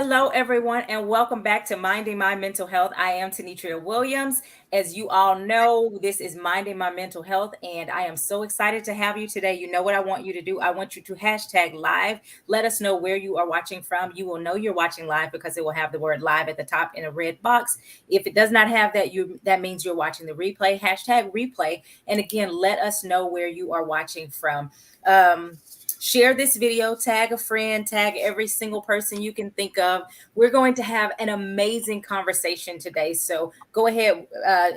Hello, everyone, and welcome back to Minding My Mental Health. I am Tanitria Williams. As you all know, this is Minding My Mental Health, and I am so excited to have you today. You know what I want you to do? I want you to hashtag live. Let us know where you are watching from. You will know you're watching live because it will have the word live at the top in a red box. If it does not have that, that means you're watching the replay. Hashtag replay. And again, let us know where you are watching from. Share this video, tag a friend, tag every single person you can think of. We're going to have an amazing conversation today. So go ahead.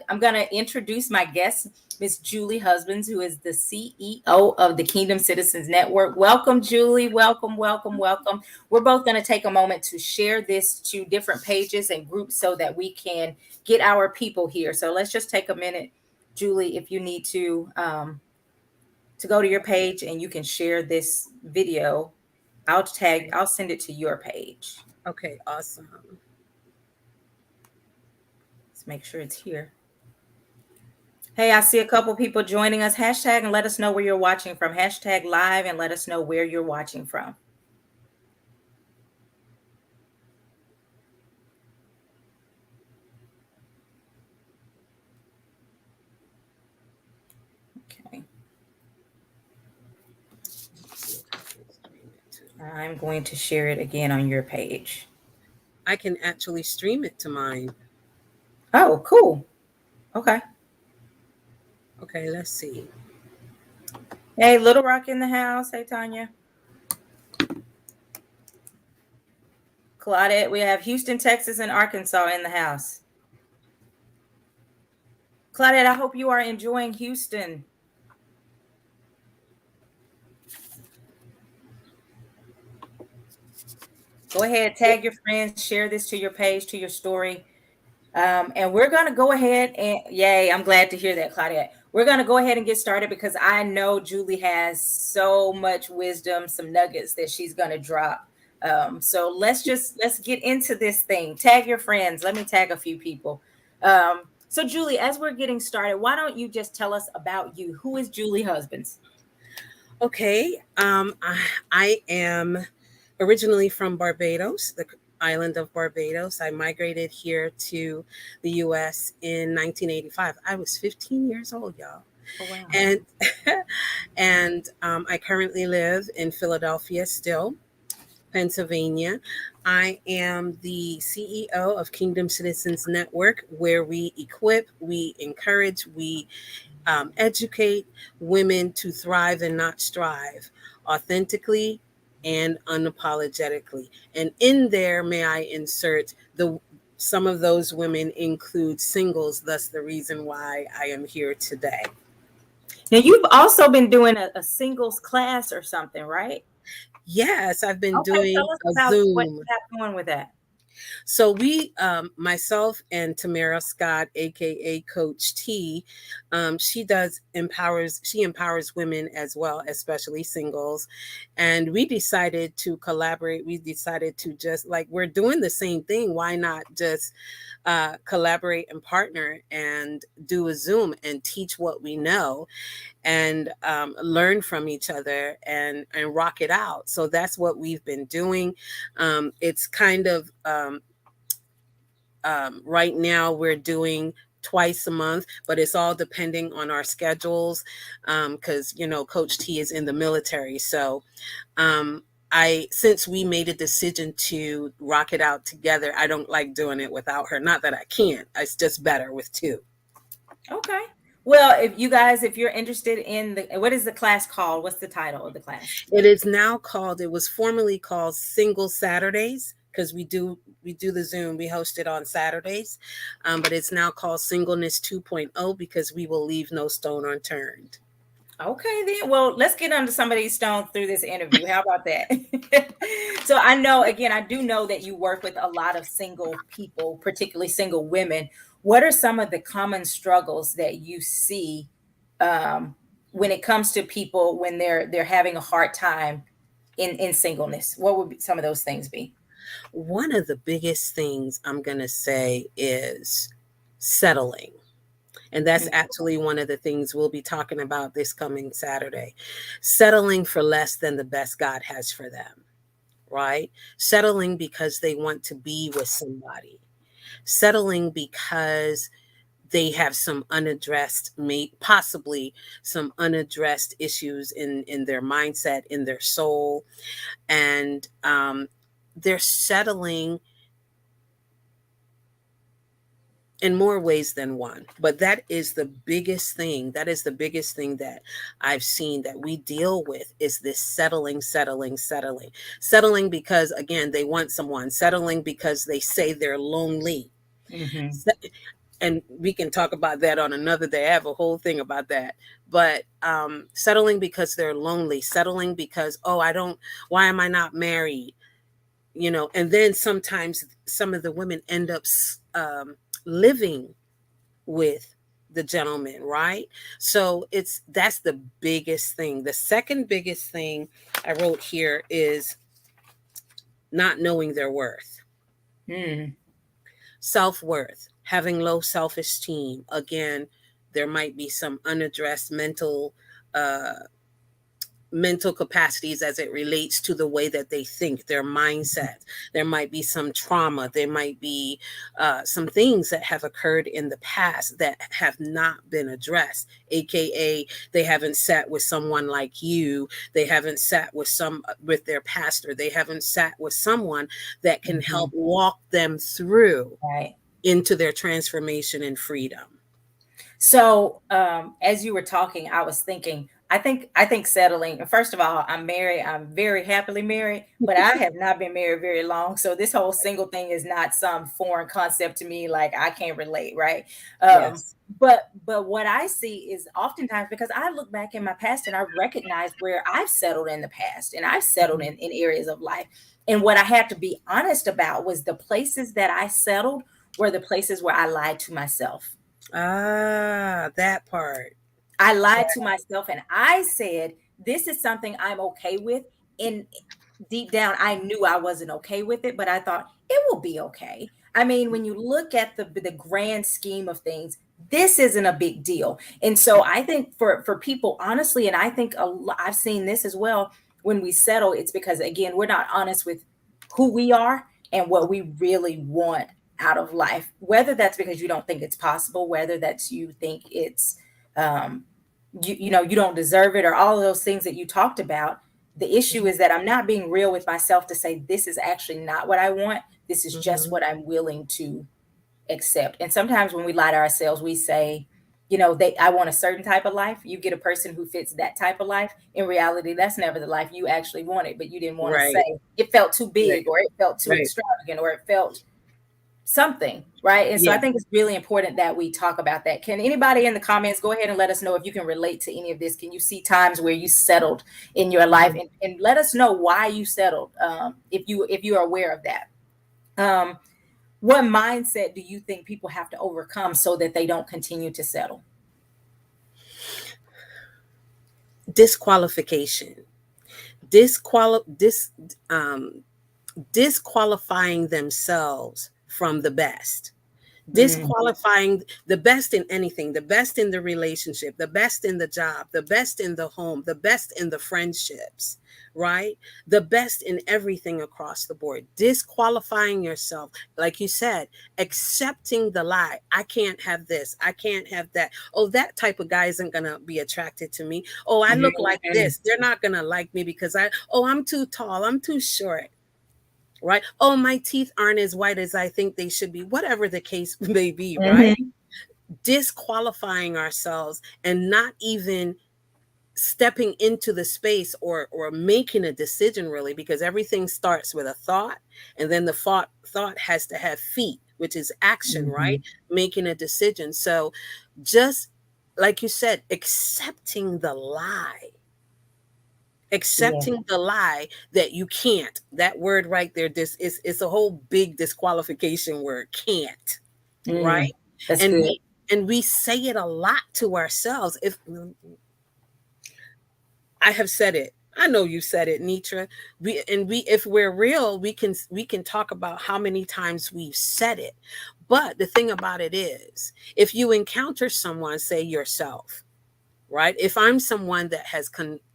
I'm going to introduce my guest, Miss Julie Husbands, who is the CEO of the Kingdom Citizens Network. Welcome, Julie. Welcome, welcome, welcome. We're both going to take a moment to share this to different pages and groups so that we can get our people here. So let's just take a minute, Julie, if you need to go to your page and you can share this video. I'll send it to your page. Okay, awesome. Let's make sure it's here. Hey, I see a couple people joining us. Hashtag and let us know where you're watching from. Hashtag live and let us know where you're watching from. Okay. I'm going to share it again on your page. I can actually stream it to mine. Oh, cool. Okay. Okay, let's see. Hey, Little Rock in the house. Hey, Tanya. Claudette, we have Houston, Texas, and Arkansas in the house. Claudette, I hope you are enjoying Houston. Go ahead, tag your friends, share this to your page, to your story. And we're going to go ahead and, yay, I'm glad to hear that, Claudette. We're going to go ahead and get started because I know Julie has so much wisdom, some nuggets that she's going to drop. So let's get into this thing. Tag your friends. Let me tag a few people. So Julie, as we're getting started, why don't you just tell us about you? Who is Julie Husbands? Okay, I am originally from Barbados, the island of Barbados. I migrated here to the U.S. in 1985. I was 15 years old, y'all. Oh, wow. And I currently live in Philadelphia still, Pennsylvania. I am the CEO of Kingdom Citizens Network, where we equip, we encourage, we educate women to thrive and not strive authentically and unapologetically. And in there, may I insert some of those women include singles, thus the reason why I am here today. Now, you've also been doing a singles class or something, right? Yes, I've been Okay, doing tell us a about what Zoom. you got going with that. So myself and Tamara Scott, aka Coach T, she empowers women as well, especially singles. And we decided to collaborate. We decided to just like we're doing the same thing. Why not just collaborate and partner and do a Zoom and teach what we know and learn from each other and rock it out. So that's what we've been doing. It's kind of right now we're doing twice a month, but it's all depending on our schedules because Coach T is in the military. So since we made a decision to rock it out together, I don't like doing it without her. Not that I can't, it's just better with two. Okay. Well, if you're interested in what is the class called? What's the title of the class? It was formerly called Single Saturdays because we do the Zoom, we host it on Saturdays, but it's now called Singleness 2.0 because we will leave no stone unturned. Okay, then. Well, let's get under some of these stones through this interview. How about that? So I do know that you work with a lot of single people, particularly single women. What are some of the common struggles that you see when it comes to people when they're having a hard time in singleness? What would some of those things be? One of the biggest things I'm going to say is settling. And that's actually one of the things we'll be talking about this coming Saturday. Settling for less than the best God has for them. right? Settling because they want to be with somebody, settling because they have some unaddressed, may possibly some unaddressed issues in their mindset, in their soul, and they're settling in more ways than one. But that is the biggest thing. That is the biggest thing that I've seen that we deal with, is this settling, settling, settling. Settling because, again, they want someone. Settling because they say they're lonely. Hmm. And we can talk about that on another day. I have a whole thing about that. But settling because they're lonely. Settling because, oh, I don't, why am I not married? And then sometimes some of the women end up living with the gentleman, right? So that's the biggest thing. The second biggest thing I wrote here is not knowing their worth. Mm. Self-worth, having low self-esteem. Again, there might be some unaddressed uh mental capacities as it relates to the way that they think, their mindset. There might be some trauma. There might be some things that have occurred in the past that have not been addressed, aka they haven't sat with someone like you. They haven't sat with their pastor. They haven't sat with someone that can help Hmm. walk them through Right. into their transformation and freedom. So, as you were talking, I was thinking, I think settling. And first of all, I'm married. I'm very happily married, but I have not been married very long. So this whole single thing is not some foreign concept to me. Like I can't relate, right? Um, Yes. but what I see is oftentimes because I look back in my past and I recognize where I've settled in the past and I've settled Mhm. in areas of life. And what I had to be honest about was the places that I settled were the places where I lied to myself. That part. I lied to myself and I said, this is something I'm okay with. And deep down, I knew I wasn't okay with it, but I thought it will be okay. I mean, when you look at the grand scheme of things, this isn't a big deal. And so I think for people, honestly, and I think I've seen this as well. When we settle, it's because again, we're not honest with who we are and what we really want out of life. Whether that's because you don't think it's possible, whether that's you think it's um, you don't deserve it or all of those things that you talked about. The issue is that I'm not being real with myself to say this is actually not what I want. This is just Mhm. what I'm willing to accept. And sometimes when we lie to ourselves, we say, they I want a certain type of life. You get a person who fits that type of life. In reality, that's never the life you actually wanted, but you didn't want to say Right, it felt too right, big or it felt too right. extravagant or it felt something, right? And so I Yeah. think it's really important that we talk about that. Can anybody in the comments go ahead and let us know if you can relate to any of this? Can you see times where you settled in your life, Mhm. and let us know why you settled, if you are aware of that. What mindset do you think people have to overcome so that they don't continue to settle? Disqualification. Disqual dis Disqualifying themselves from the best. Mm, Disqualifying the best in anything, the best in the relationship, the best in the job, the best in the home, the best in the friendships, right? The best in everything across the board. Disqualifying yourself, like you said, accepting the lie. I can't have this. I can't have that. Oh, that type of guy isn't going to be attracted to me. Oh, I look like mhm, this. They're not going to like me because I'm too tall. I'm too short, right? Oh, my teeth aren't as white as I think they should be, whatever the case may be, right? mhm, Disqualifying ourselves and not even stepping into the space or making a decision, really, because everything starts with a thought, and then the thought has to have feet, which is action, right? mhm. Making a decision. So just like you said, Yeah. accepting the lie that you can't. That word right there, this is it's a whole big disqualification word, can't, right? Mm, that's and good. we and we say it a lot to ourselves. If I have said it, I know you said it, Nitra. We if we're real, we can talk about how many times we've said it. But the thing about it is, if you encounter someone, say yourself, right? If I'm someone that has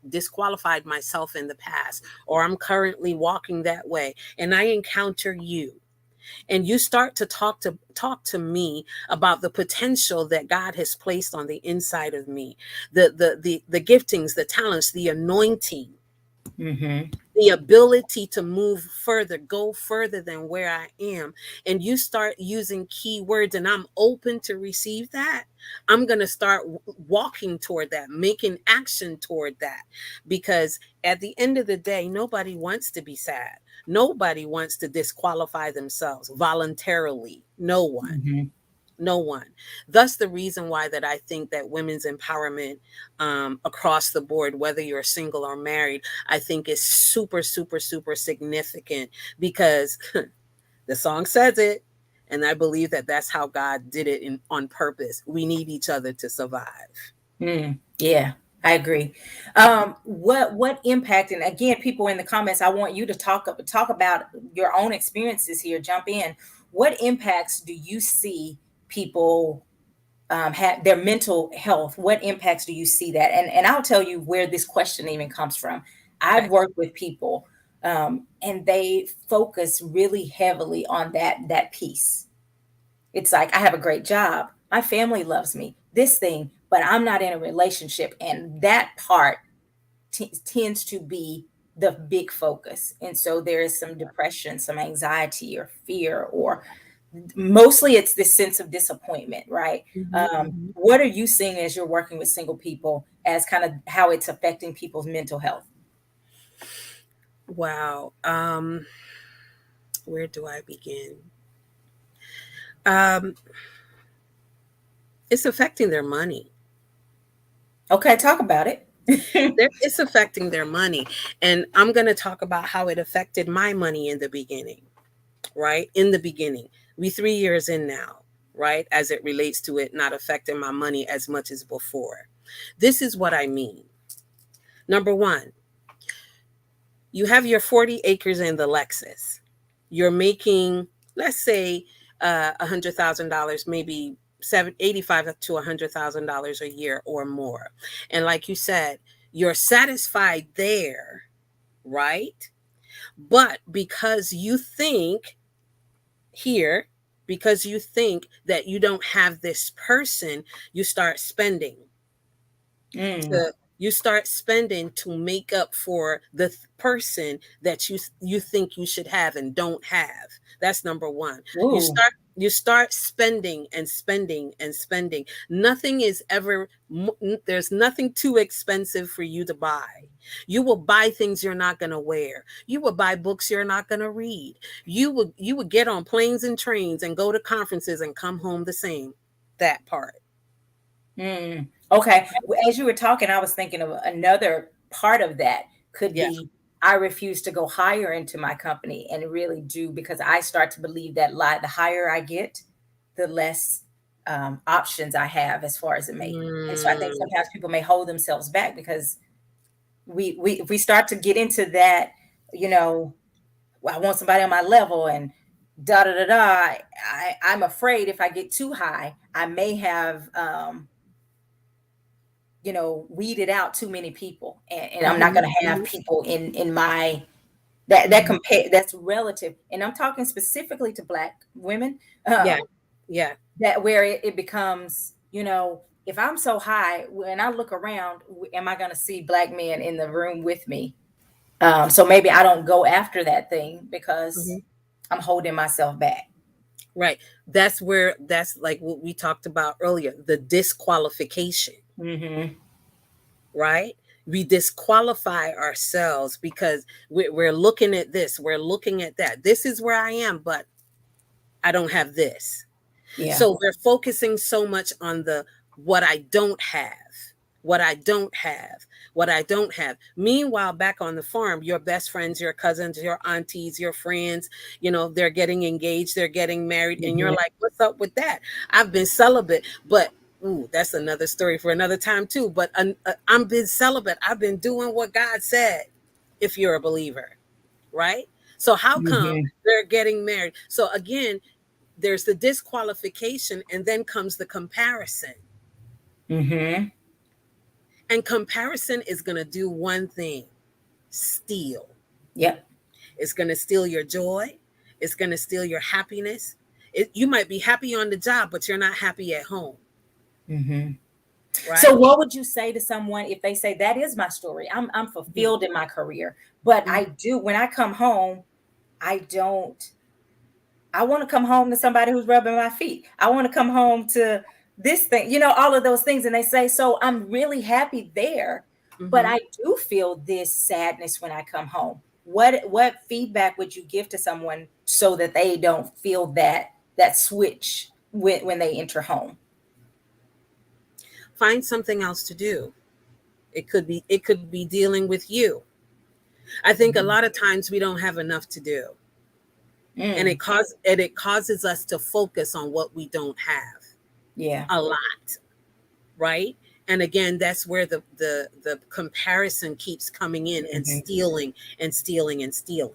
disqualified myself in the past, or I'm currently walking that way, and I encounter you, and you start to talk to me about the potential that God has placed on the inside of me, the giftings, the talents, the anointing, Mm-hmm. the ability to move further, go further than where I am, and you start using key words, and I'm open to receive that, I'm going to start walking toward that, making action toward that. Because at the end of the day, nobody wants to be sad. Nobody wants to disqualify themselves voluntarily. No one. Mm-hmm. No one. Thus, the reason why that I think that women's empowerment, across the board, whether you're single or married, I think is super, super, super significant, because the song says it, and I believe that that's how God did it on purpose. We need each other to survive. Yeah, I agree. What impact? And again, people in the comments, I want you to talk about your own experiences here. Jump in. What impacts do you see people have their mental health? What impacts do you see that? And I'll tell you where this question even comes from. I've Okay. worked with people, and they focus really heavily on that piece. It's like, I have a great job, my family loves me, this thing, but I'm not in a relationship, and that part tends to be the big focus. And so there is some depression, some anxiety or fear, or mostly it's this sense of disappointment, right? Mhm, mhm. What are you seeing as you're working with single people as kind of how it's affecting people's mental health? Wow. Where do I begin? Um, it's affecting their money. Okay, talk about it. It's affecting their money. And I'm going to talk about how it affected my money in the beginning, right? In the beginning. We 3 years in now, right? As it relates to it not affecting my money as much as before. This is what I mean. Number one, you have your 40 acres in the Lexus. You're making, let's say, $100,000, maybe 85 to $100,000 a year or more. And like you said, you're satisfied there, right? But because you think here, because you think that you don't have this person, you start spending Mm. to you start spending to make up for the person that you think you should have and don't have. That's number one. you Ooh. start you start spending and spending and spending. Nothing is ever there's nothing too expensive for you to buy. You will buy things you're not going to wear. You will buy books you're not going to read. You would get on planes and trains and go to conferences and come home the same. That part. Mm. Okay. As you were talking, I was thinking of another part of that could Yeah. be, I refuse to go higher into my company and really do, because I start to believe that lie. The higher I get, the less options I have as far as it may. And so I think Mm. sometimes people may hold themselves back because we if we start to get into that, you know, "Well, I want somebody on my level and da da da da. I'm afraid if I get too high, I may have weeded out too many people, and I'm not Mhm, going to have mhm. people in my that Mhm. compare that's relative, and I'm talking specifically to Black women, Yeah. Yeah. that where it becomes, if I'm so high, when I look around, am I going to see Black men in the room with me? So maybe I don't go after that thing because Mhm. I'm holding myself back. Right. That's like what we talked about earlier, the disqualification, Hmm. right? We disqualify ourselves because we're looking at this, we're looking at that. This is where I am, but I don't have this. Yeah. So we're focusing so much on the what I don't have, what I don't have, what I don't have. Meanwhile, back on the farm, your best friends, your cousins, your aunties, your friends, they're getting engaged, they're getting married, and you're Hmm. like, what's up with that? I've been celibate, but ooh, that's another story for another time too. But I'm been celibate. I've been doing what God said. If you're a believer, right? So how come Hmm. they're getting married? So again, there's the disqualification, and then comes the comparison. Hmm. And comparison is going to do one thing: steal. Yep. It's going to steal your joy. It's going to steal your happiness. You might be happy on the job, but you're not happy at home, Hmm. So right? what would you say to someone if they say that is my story? I'm Mhm. fulfilled in my career, but Mhm. I do when I come home, I don't I want to come home to somebody who's rubbing my feet. I want to come home to this thing, all of those things. And they say, so I'm really happy there, but Mhm. I do feel this sadness when I come home. What feedback would you give to someone so that they don't feel that switch when they enter home? Find something else to do. It could be dealing with you. I think a Mhm. lot of times we don't have enough to do. And Mm, it causes us to focus on what we don't have yeah. a lot, right? And again, that's where the comparison keeps coming in and Mhm. stealing and stealing and stealing.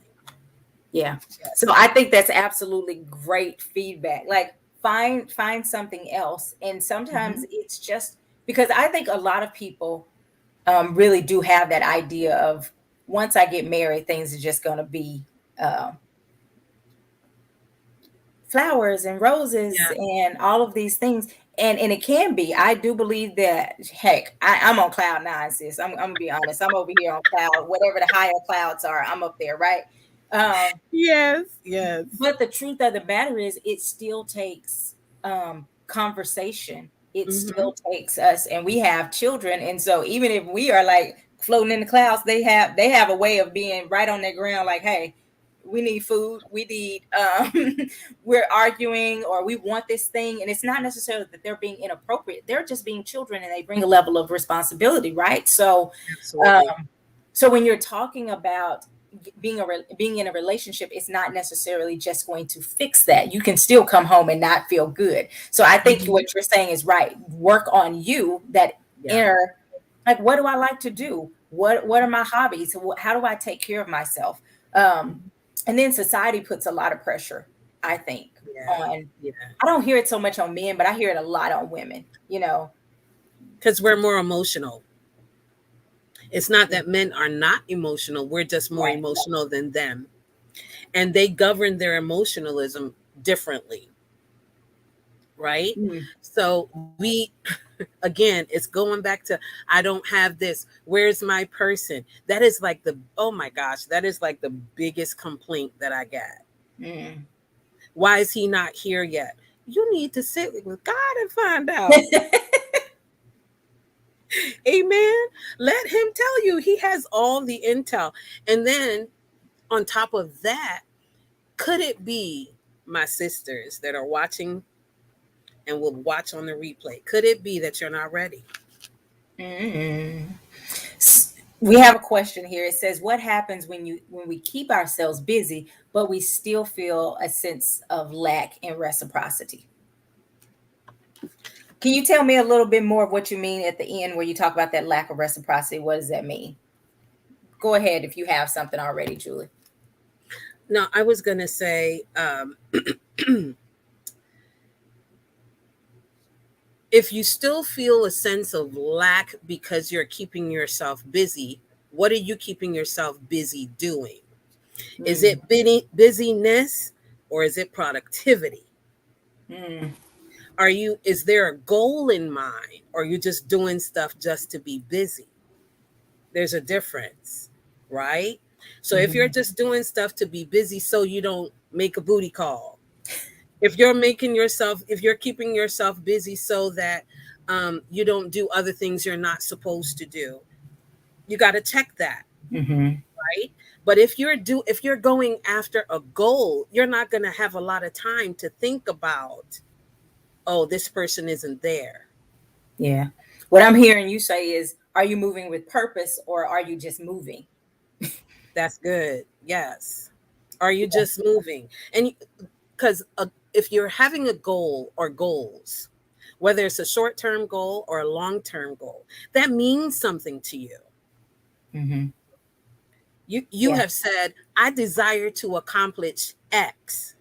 Yeah. So Yes. I think that's absolutely great feedback. Like find something else. And sometimes Hmm. it's just because I think a lot of people really do have that idea of once I get married, things are just going to be uh, flowers and roses Yeah. and all of these things. And it can be. I do believe that. Heck, I'm on cloud nine, sis. I'm gonna be honest. I'm over here on cloud, whatever the higher clouds are. I'm up there, right? Um, Yes. Yes. But the truth of the matter is, it still takes conversation. It Hmm. still takes us, and we have children, and so even if we are like floating in the clouds, they have a way of being right on their ground. Like, hey, we need food. We need. We're arguing, or we want this thing, and it's not necessarily that they're being inappropriate. They're just being children, and they bring a level of responsibility, right? So, Absolutely. um, so when you're talking about being in a relationship, it's not necessarily just going to fix that. You can still come home and not feel good. So I think Hmm. what you're saying is right. Work on you, that Yeah. inner, like, what do I like to do? What are my hobbies? How do I take care of myself? Um, Mhm. and then society puts a lot of pressure, I think, Yeah. on. Yeah. I don't hear it so much on men, but I hear it a lot on women. Because we're more emotional. It's not that men are not emotional. We're just more Right. emotional than them. And they govern their emotionalism differently, right? Mm. So we, again, it's going back to, I don't have this. Where's my person? That is like oh my gosh, that is like the biggest complaint that I get. Mm. Why is he not here yet? You need to sit with God and find out. Amen. Let him tell you. He has all the intel. And then on top of that, could it be my sisters that are watching and will watch on the replay? Could it be that you're not ready? Mm. We have a question here. It says, "What happens when we keep ourselves busy, but we still feel a sense of lack in reciprocity?" Can you tell me a little bit more of what you mean at the end where you talk about that lack of reciprocity? What does that mean? Go ahead if you have something already, Julie. No, I was going to say, if you still feel a sense of lack because you're keeping yourself busy, what are you keeping yourself busy doing? Is Mm, it busyness or is it productivity? mm, Is there a goal in mind, or are you just doing stuff just to be busy? There's a difference, right? So if you're mhm, just doing stuff to be busy so you don't make a booty call, if you're keeping yourself busy so that you don't do other things you're not supposed to do, you got to check that, mhm. right? But if you're going after a goal, you're not going to have a lot of time to think about, oh, this person isn't there. Yeah. What I'm hearing you say is, are you moving with purpose or are you just moving? That's good. Yes. Are you just moving? And because if you're having a goal or goals, whether it's a short term goal or a long term goal, that means something to you. Mhm. You Yeah. have said, I desire to accomplish X.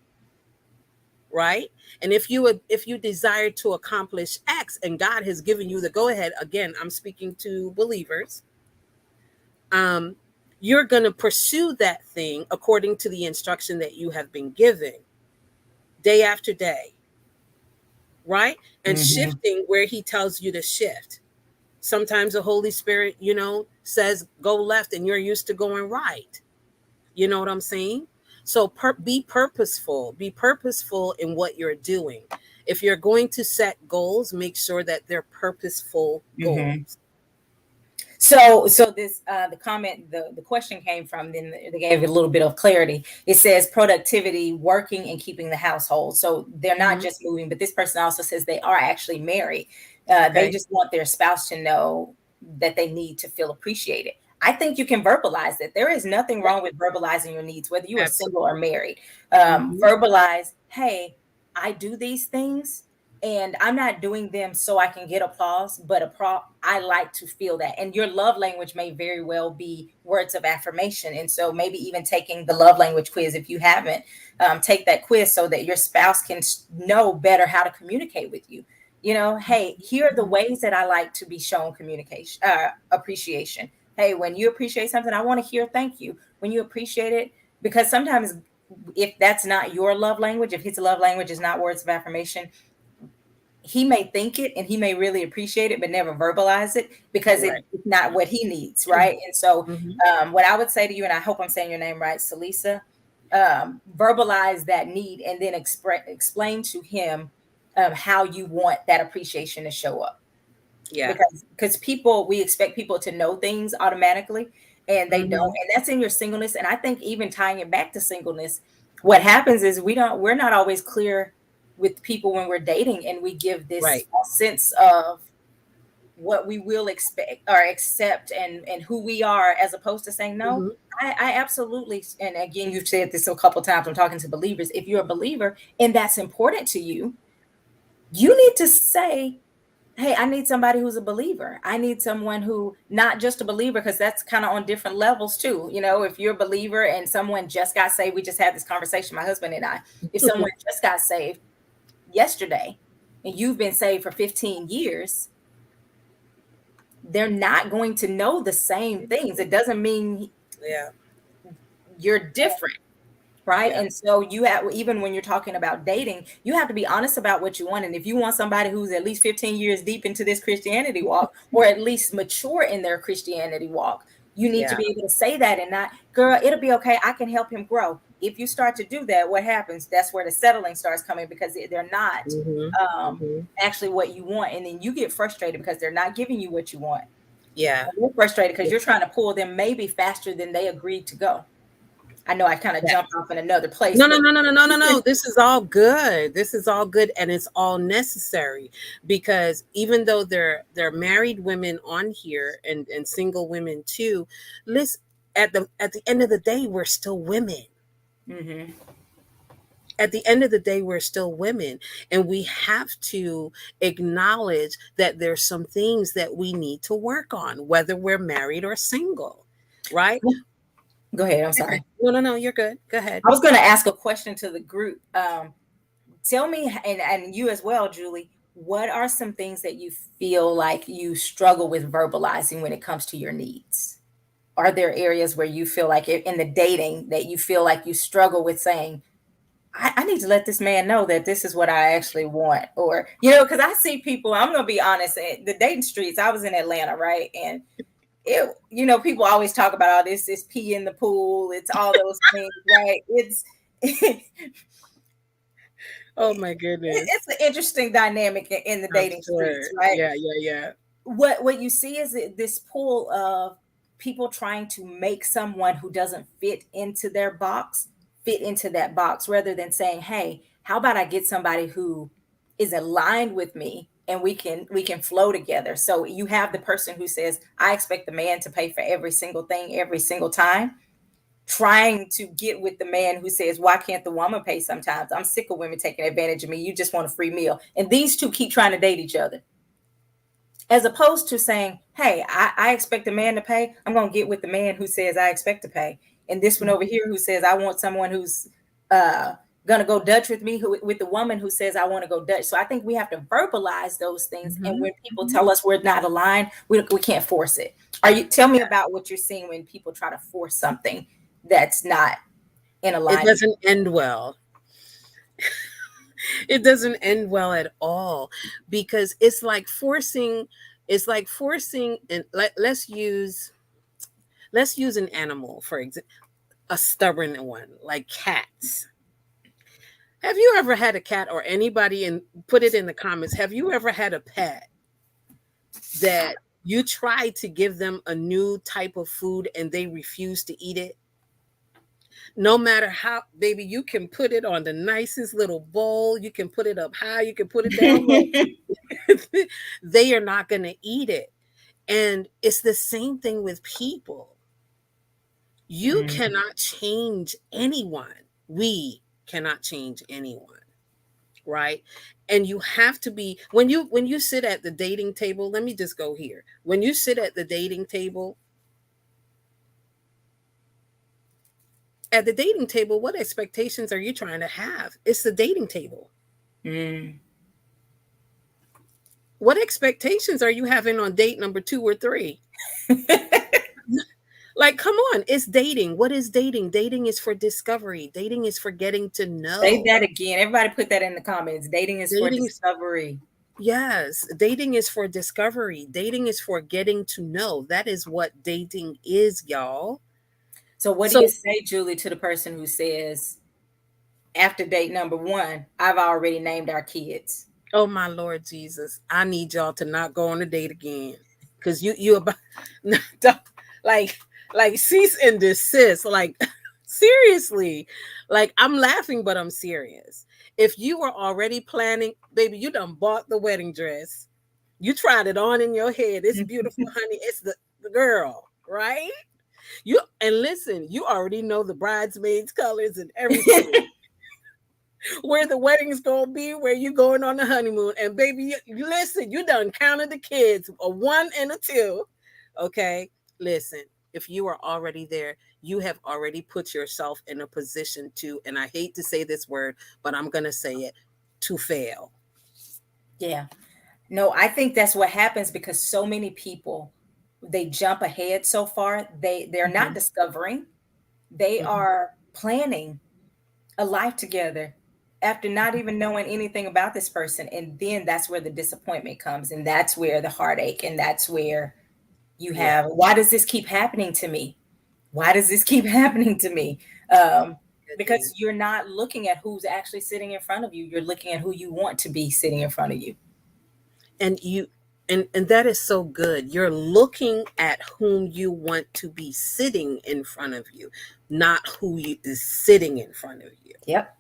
right? And if you desire to accomplish X and God has given you the go ahead, again, I'm speaking to believers, um, you're going to pursue that thing according to the instruction that you have been given day after day, right? And Hmm. shifting where he tells you to shift. Sometimes the Holy Spirit, says go left and you're used to going right. You know what I'm saying? So be purposeful in what you're doing. If you're going to set goals, make sure that they're purposeful Hmm. goals. So this the comment, the question came from, then they gave it a little bit of clarity. It says productivity, working and keeping the household. So they're not Hmm. just moving, but this person also says they are actually married. They Okay. just want their spouse to know that they need to feel appreciated. I think you can verbalize it. There is nothing Yeah, wrong with verbalizing your needs, whether you are single or absolutely. married. Hmm. Verbalize, hey, I do these things and I'm not doing them so I can get applause, but I like to feel that. And your love language may very well be words of affirmation. And so maybe even taking the love language quiz, if you haven't, take that quiz so that your spouse can know better how to communicate with you. Hey, here are the ways that I like to be shown communication, appreciation. Hey, when you appreciate something, I want to hear thank you. When you appreciate it, because sometimes if that's not your love language, if his love language is not words of affirmation, he may think it and he may really appreciate it, but never verbalize it because Right. it's not what he needs, right? And so, Hmm. what I would say to you, and I hope I'm saying your name right, Salisa, verbalize that need and then explain to him how you want that appreciation to show up, Yeah. because people, we expect people to know things automatically and they don't, Hmm. and that's in your singleness. And I think even tying it back to singleness, what happens is we're not always clear with people when we're dating, and we give this Right. false sense of what we will expect or accept, and who we are, as opposed to saying no. Hmm. I absolutely, and again, you've said this a couple times, I'm talking to believers. If you're a believer and that's important to you, you need to say, hey, I need somebody who's a believer. I need someone who, not just a believer, because that's kind of on different levels too. If you're a believer and someone just got saved, we just had this conversation, my husband and I. If someone just got saved yesterday and you've been saved for 15 years, they're not going to know the same things. It doesn't mean Yeah. you're different. Right. Yeah. And so you have, even when you're talking about dating, you have to be honest about what you want. And if you want somebody who's at least 15 years deep into this Christianity walk, or at least mature in their Christianity walk, you need to Yeah. be able to say that, and not, girl, it'll be okay, I can help him grow. If you start to do that, what happens? That's where the settling starts coming, because they're not Hmm. um, Hmm. actually what you want. And then you get frustrated because they're not giving you what you want. Yeah. And you're frustrated because you're trying to pull them maybe faster than they agreed to go. I know I kind of Yeah. jumped off in another place, No, no, but no, no, no, no, no, no. This is all good. This is all good, and it's all necessary, because even though they're married women on here, and single women too, listen. At the end of the day, we're still women. hmm At the end of the day, we're still women, and we have to acknowledge that there's some things that we need to work on, whether we're married or single, right? go ahead. I'm sorry. No, no, no. You're good. Go ahead. I was going to ask a question to the group. Tell me, and you as well, Julie, what are some things that you feel like you struggle with verbalizing when it comes to your needs? Are there areas where you feel like in the dating that you feel like you struggle with saying, I need to let this man know that this is what I actually want? Or, because I see people, I'm going to be honest, the dating streets, I was in Atlanta, right? And people always talk about all this pee in the pool. It's all those things, right? It's, Oh my goodness. it's an interesting dynamic in the I'm dating streets, sure. right? Yeah, yeah, yeah. What you see is this pool of people trying to make someone who doesn't fit into their box fit into that box, rather than saying, hey, how about I get somebody who is aligned with me, and we can flow together. So you have the person who says, I expect the man to pay for every single thing every single time, trying to get with the man who says, why can't the woman pay sometimes? I'm sick of women taking advantage of me. You just want a free meal. And these two keep trying to date each other, as opposed to saying, hey, I expect a man to pay. I'm going to get with the man who says I expect to pay. And this one over here who says, I want someone who's gonna go Dutch with me, who with the woman who says I want to go Dutch. So I think we have to verbalize those things, and Mhm, when people mhm. tell us we're not aligned, we can't force it. Are you Tell me about what you're seeing when people try to force something that's not in It alignment? doesn't end well. It doesn't end well at all, because it's like forcing, and let's use an animal for example, a stubborn one like cats. Have you ever had a cat, or anybody, and put it in the comments, have you ever had a pet that you try to give them a new type of food and they refuse to eat it? No matter how, baby, you can put it on the nicest little bowl, you can put it up high, you can put it down low. They are not going to eat it. And it's the same thing with people. You Mm. cannot change anyone. We cannot change anyone, right? And you have to be, when you sit at the dating table, let me just go here. When you sit at the dating table, what expectations are you trying to have? It's the dating table. Mm. What expectations are you having on date number 2 or 3? Like, come on, it's dating. What is dating? Dating is for discovery. Dating is for getting to Say know. that again. Everybody put that in the comments. Dating is for Dating is, discovery. yes, dating is for discovery. Dating is for getting to know. That is what dating is, y'all. So what do you So, say, Julie, to the person who says after date number one, I've already named our kids? oh my Lord Jesus, I need y'all to not go on a date again. Cause you about don't- like cease and desist. Like seriously. Like, I'm laughing, but I'm serious. If you were already planning, baby, you done bought the wedding dress. You tried it on in your head. It's beautiful, honey. It's the girl, right? And listen, you already know the bridesmaids colors and everything, where the wedding's gonna be, where you going on the honeymoon. And baby, listen, you done counted the kids, a 1 and a 2. Okay, listen. If you are already there, you have already put yourself in a position to, and I hate to say this word, but I'm gonna say it, to fail. Yeah. No, I think that's what happens because so many people they jump ahead so far. They're not Mhm, discovering. They mhm. are planning a life together after not even knowing anything about this person, and then that's where the disappointment comes, and that's where the heartache, and that's where you Yeah, have, why does this keep happening to me? Why does this keep happening to me? um, good because thing. you're not looking at who's actually sitting in front of you, you're looking at who you want to be sitting in front of you. And you, and that is so good. You're looking at whom you want to be sitting in front of you, not is sitting in front of you. Yep.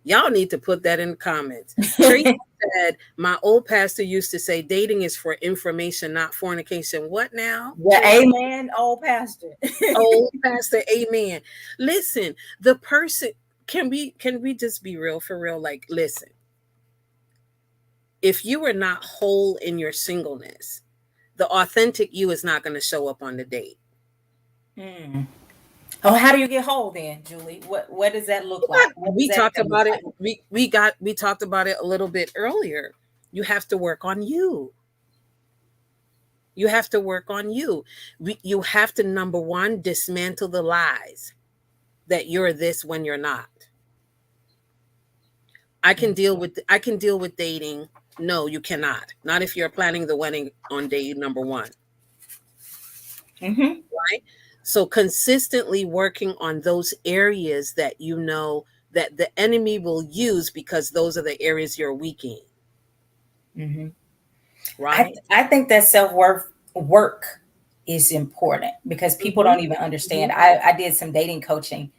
Y'all need to put that in the comments. Tracy said, my old pastor used to say, dating is for information, not fornication. What now, Yeah, Tracy? amen, old pastor. Old pastor, amen. Listen, the person, can we just be real for real? Like, listen, if you are not whole in your singleness, the authentic you is not going to show up on the date. Mm. Oh, how do you get whole then, Julie? What does that look like? What does We that talked even look about it. like? We talked about it a little bit earlier. You have to work on you. You have to work on you. You have to, number one, dismantle the lies that you're this when you're not. I can deal with dating. No, you cannot. Not if you're planning the wedding on day number 1, Mm-hmm. right? So consistently working on those areas that you know that the enemy will use, because those are the areas you're weak in, Mm-hmm. right? I think that self-worth work is important because people Mhm. don't even understand. Mhm. I did some dating coaching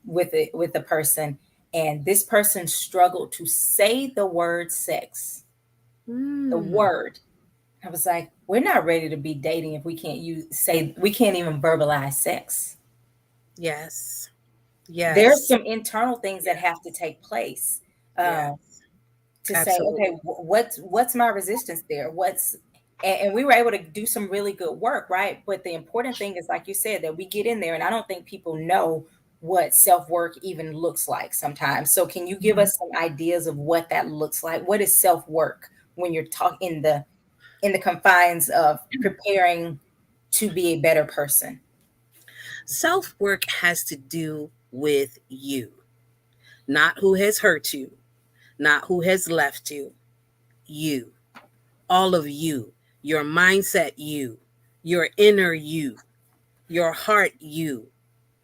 with a person, and this person struggled to say the word sex. The Mm. word. I was like, we're not ready to be dating if we can't we can't even verbalize sex. Yes. There's Yes. some internal things that have Yes. to take place. Yes. Um, to say, okay, Absolutely. what's my resistance there? And we were able to do some really good work, right? But the important thing is, like you said, that we get in there, and I don't think people know what self-work even looks like sometimes. So can you give Mhm. us some ideas of what that looks like? What is self-work when you're talking in the confines of preparing to be a better person? Self work has to do with you, not who has hurt you, not who has left you. You, all of you, your mindset, you, your inner you, your heart, you,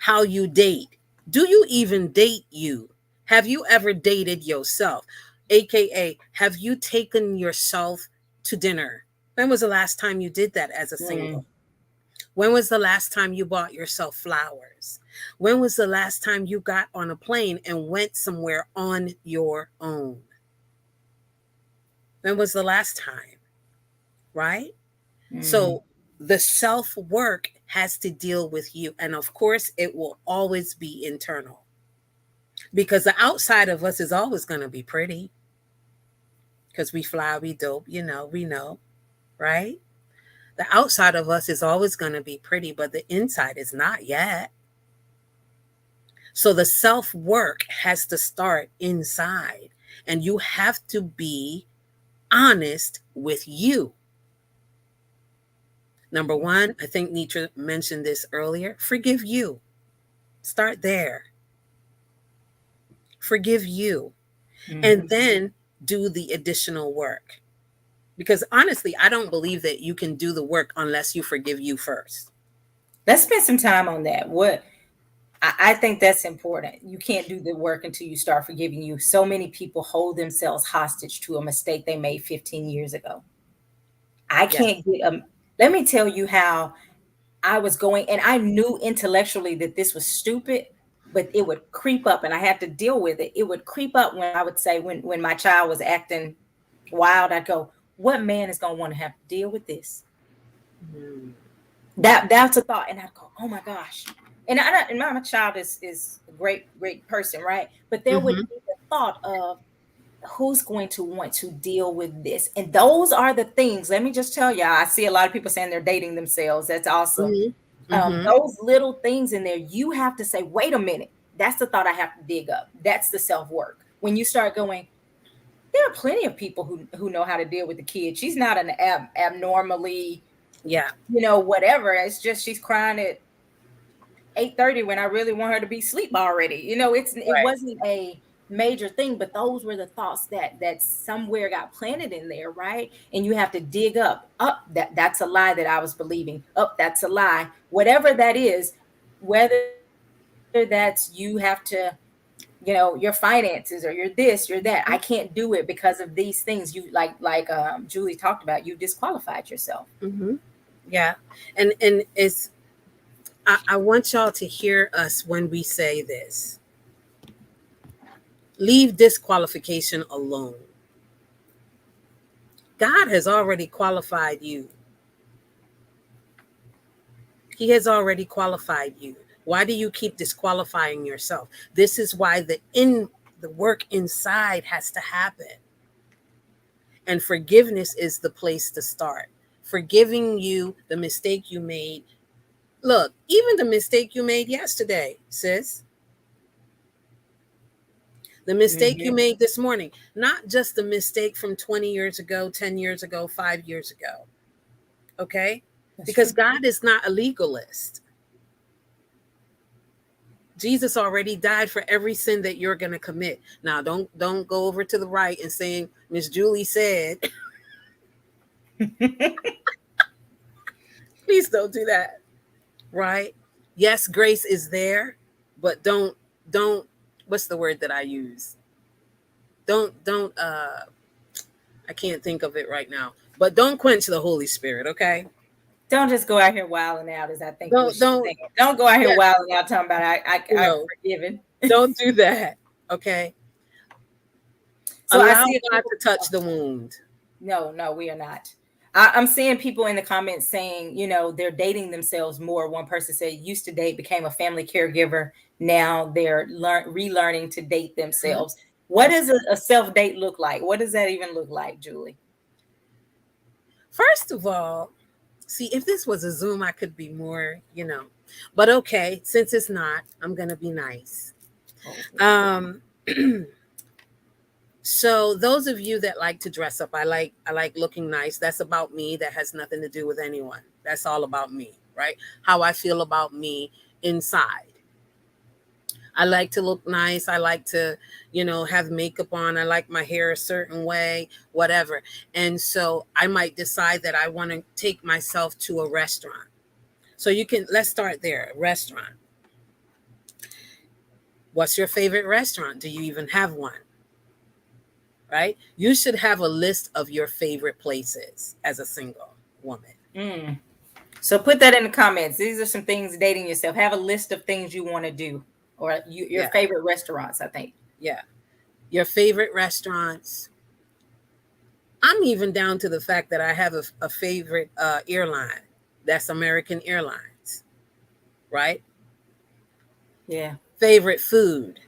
how you date. Do you even date you? Have you ever dated yourself? AKA, have you taken yourself to dinner? When was the last time you did that as a Mm, single? When was the last time you bought yourself flowers? When was the last time you got on a plane and went somewhere on your own? When was the last time? Right? mm. So the self work has to deal with you. And of course, it will always be internal because the outside of us is always going to be pretty because we fly, we dope, we know, right? The outside of us is always going to be pretty, but the inside is not yet. So the self work has to start inside, and you have to be honest with you. Number one, I think Nitra mentioned this earlier, forgive you. Start there. Forgive you. And Mhm. then do the additional work. Because honestly, I don't believe that you can do the work unless you forgive you first. Let's spend some time on that. What I think that's important. You can't do the work until you start forgiving you. So many people hold themselves hostage to a mistake they made 15 years ago. I can't Yes. get let me tell you how I was going, and I knew intellectually that this was stupid, but it would creep up and I had to deal with it. It would creep up when I would say when my child was acting wild, I'd go, what man is gonna want to have to deal with this? Mm-hmm. That's a thought, and I'd go, oh my gosh. And my child is a great person, right? But there would Mm-hmm. be the thought of who's going to want to deal with this, and those are the things. Let me just tell y'all, I see a lot of people saying they're dating themselves. That's awesome. Mm-hmm. Those little things in there, you have to say, wait a minute, that's the thought I have to dig up. That's the self-work. When you start going, there are plenty of people who know how to deal with the kid. She's not an abnormally, Yeah. whatever. It's just she's crying at 8:30 when I really want her to be asleep already. It Right. wasn't a major thing, but those were the thoughts that somewhere got planted in there, right? And you have to dig up that's a lie that I was believing. Up, that's a lie. Whatever that is, whether that's you have to, your finances or you're this, you're that. I can't do it because of these things. You like Julie talked about, you disqualified yourself. Mm-hmm. Yeah. And it's I want y'all to hear us when we say this. Leave disqualification alone. God has already qualified you. He has already qualified you. Why do you keep disqualifying yourself? This is why the work inside has to happen. And forgiveness is the place to start. Forgiving you the mistake you made. Look, even the mistake you made yesterday, sis, the mistake you Mhm. made this morning, not just the mistake from 20 years ago, 10 years ago, 5 years ago. Okay? That's Because true. God is not a legalist. Jesus already died for every sin that you're going to commit. Now, don't go over to the right and saying Miss Julie said, please don't do that. Right? Yes, grace is there, but don't what's the word that I use? Don't I can't think of it right now. But don't quench the Holy Spirit, okay? Don't just go out here wilding out, as I think what she's Don't saying. Don't go out here yeah, wilding out talking about you I've know, forgiven. don't do that. Okay? So I Allow see God people. to touch the wound. No, no, we are not. I'm seeing people in the comments saying, they're dating themselves more. One person said, used to date, became a family caregiver. Now they're relearning to date Mhm. themselves. What That's does a self date look like? What does that even look like, Julie? first of all, see, if this was a Zoom, I could be more, But okay, since it's not, I'm gonna be nice. Okay. Um, so those of you that like to dress up, I like looking nice. That's about me. That has nothing to do with anyone. That's all about me, right? How I feel about me inside. I like to look nice. I like to, have makeup on. I like my hair a certain way, whatever. And so I might decide that I want to take myself to a restaurant. So let's start there. Restaurant. What's your favorite restaurant? Do you even have one? Right? You should have a list of your favorite places as a single woman. Mm. So put that in the comments. These are some things dating yourself. Have a list of things you want to do, or your Yeah. favorite restaurants, I think. Yeah. Your favorite restaurants. I'm even down to the fact that I have a favorite airline. That's American Airlines, right? Yeah. Favorite food,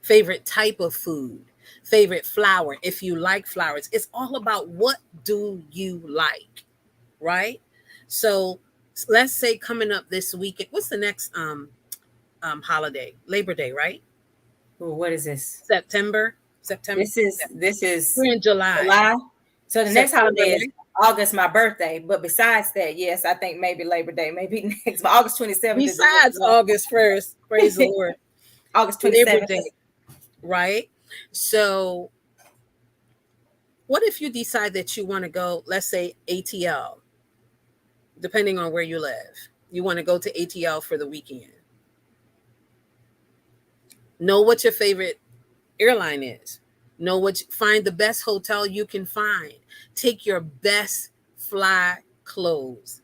favorite type of food, favorite flower. If you like flowers, it's all about what do you like, right? So let's say coming up this weekend, what's the next holiday? Labor Day, right? Ooh, what is this? September. September. This is We're in July. July. So the next September, holiday is right? August, my birthday. But besides that, yes, I think maybe Labor Day, maybe next, but August 27th is a Besides little August 1st, praise the rough. Lord. August Labor 27th. Day, right? So what if you decide that you want to go, let's say ATL, depending on where you live? You want to go to ATL for the weekend. Know what your favorite airline is. Find the best hotel you can find. Take your best fly clothes.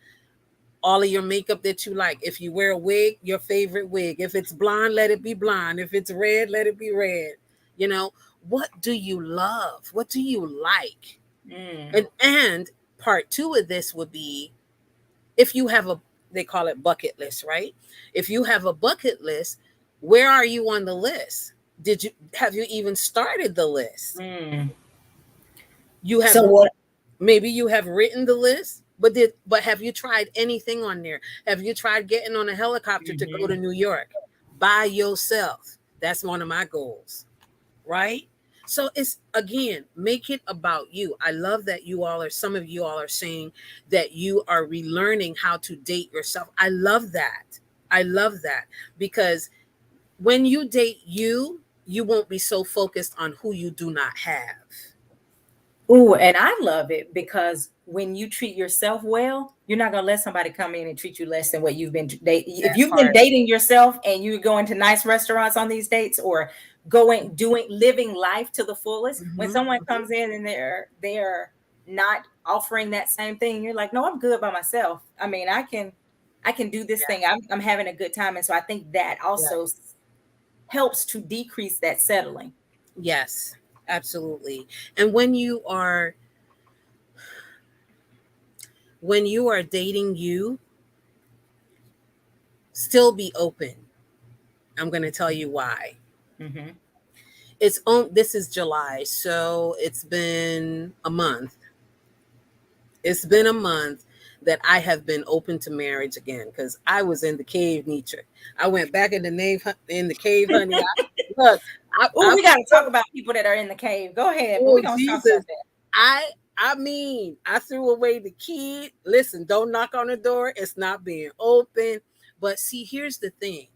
All of your makeup that you like. If you wear a wig, your favorite wig. If it's blonde, let it be blonde. If it's red, let it be red. You know, what do you love? What do you like? Mm, And part two of this would be, if you have a, they call it bucket list, right? If you have a bucket list, where are you on the list? Have you even started the list? mm. You have, So what? maybe you have written the list, but have you tried anything on there? Have you tried getting on a helicopter to go to Mhm. New York by yourself? That's one of my goals, right? So it's, again, make it about you. I love that some of you all are saying that you are relearning how to date yourself. I love that. I love that, because when you date you, you won't be so focused on who you do not have. Ooh, and I love it because when you treat yourself well, you're not gonna let somebody come in and treat you less than what you've been dating. If That you've been part. dating yourself and you're going to nice restaurants on these dates, or living life to the fullest, when Hmm. someone Hmm. comes in and they're not offering that same thing, you're like, no, I'm good by myself. I mean, I can do this Yeah. thing. I'm having a good time, and so I think that Yeah. also helps to decrease that settling. Yes, absolutely. And when you are dating you, still be open. I'm going to tell you why. Hmm. This is July, so it's been a month. It's been a month that I have been open to marriage again, because I was in the cave, Nietzsche. I went back in the cave, honey. Look, Oh, we got to talk about people that are in the cave. Go ahead, but we're oh gonna talk about Jesus. I threw away the key. Listen, don't knock on the door. It's not being open. But see, here's the thing.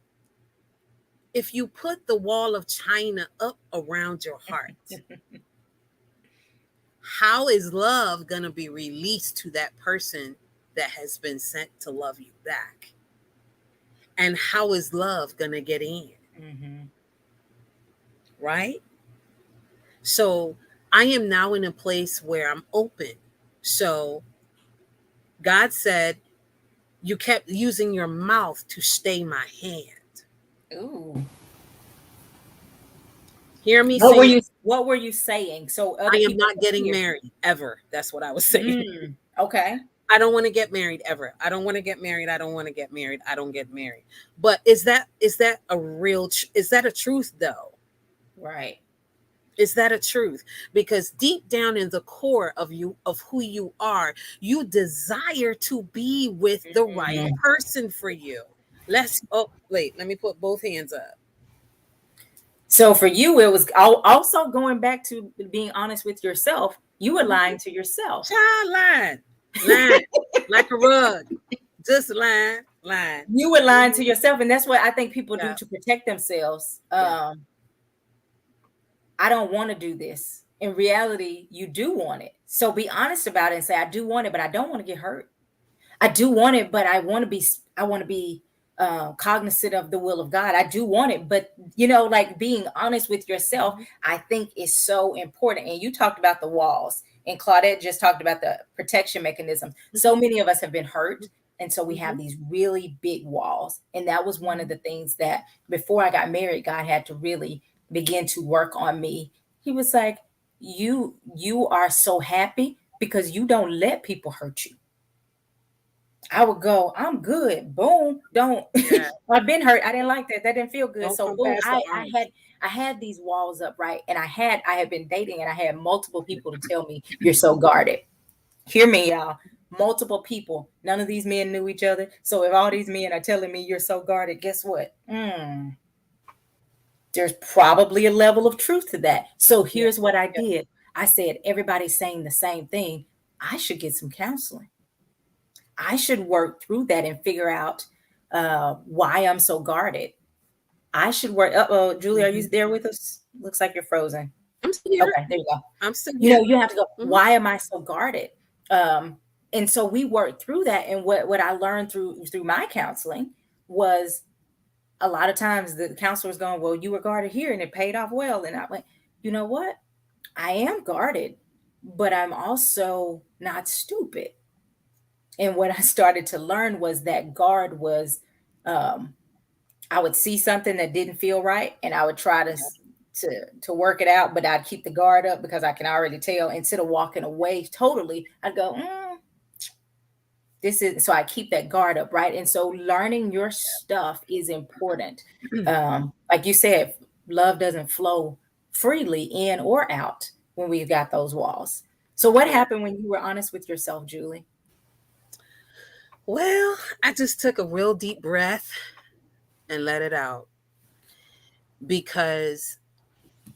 If you put the wall of China up around your heart, that. how is love going to be released to that person that has been sent to love you back? And how is love going to get in? Hmm. Right? So I am now in a place where I'm open. So God said, you kept using your mouth to stay my hand. Ooh. Hear me What were saying, you saying so I other am people not can getting hear? married ever. That's what I was saying. Okay. I don't want to get married ever. I don't want to get married. I don't want to get married. I don't get married. But is that a is that a truth though? Right. Is that a truth? Because deep down in the core of you, of who you are, you desire to be with the right Mhm. person for you. Let's, oh, wait, let me put both hands up. So for you, it was also going back to being honest with yourself. You were Mhm. lying to yourself. Child line, line, like a rug. Just line, line. You were lying to Mhm. yourself, and that's what I think people do Yeah, to protect themselves. yeah. I don't want to do this. In reality, you do want it. So be honest about it and say, I do want it, but I don't want to get hurt. I do want it, but I want to be cognizant of the will of God. I do want it, but like being honest with yourself, Mhm, I think is so important. And you talked about the walls, and Claudette just talked about the protection mechanism. So mhm, many of us have been hurt, and so we have mhm, these really big walls. And that was one of mhm. the things that before I got married, God had to really begin to work on me. He was like, "You are so happy because you don't let people hurt you." I would go, I'm good. Boom. Don't Yeah. I've been hurt. I didn't like that. That didn't feel good. Don't So come boom, past the I arms. I had these walls up, right? And I had been dating and I had multiple people to tell me you're so guarded. Hear me, y'all. Multiple people. None of these men knew each other. So if all these men are telling me you're so guarded, guess what? There's probably a level of truth to that. So Yeah, here's what I yeah, did. I said, everybody's saying the same thing. I should get some counseling. I should work through that and figure out why I'm so guarded. I should work. Oh, Julie, are you mhm. there with us? Looks like you're frozen. I'm still here. Okay, there you go. I'm still here. You have to go, Mhm. why am I so guarded? Um, and so we worked through that. And what I learned through my counseling was a lot of times the counselor's going, well, you were guarded here and it paid off well. And I went, you know what? I am guarded, but I'm also not stupid. And what I started to learn was that guard was, um, I would see something that didn't feel right, and I would try to work it out, but I'd keep the guard up because I can already tell. Instead of walking away totally, I'd go, this is so I keep that guard up, right? And so learning your stuff is important. Like you said, love doesn't flow freely in or out when we've got those walls. So what Yeah. happened when you were honest with yourself, Julie? Well, I just took a real deep breath and let it out because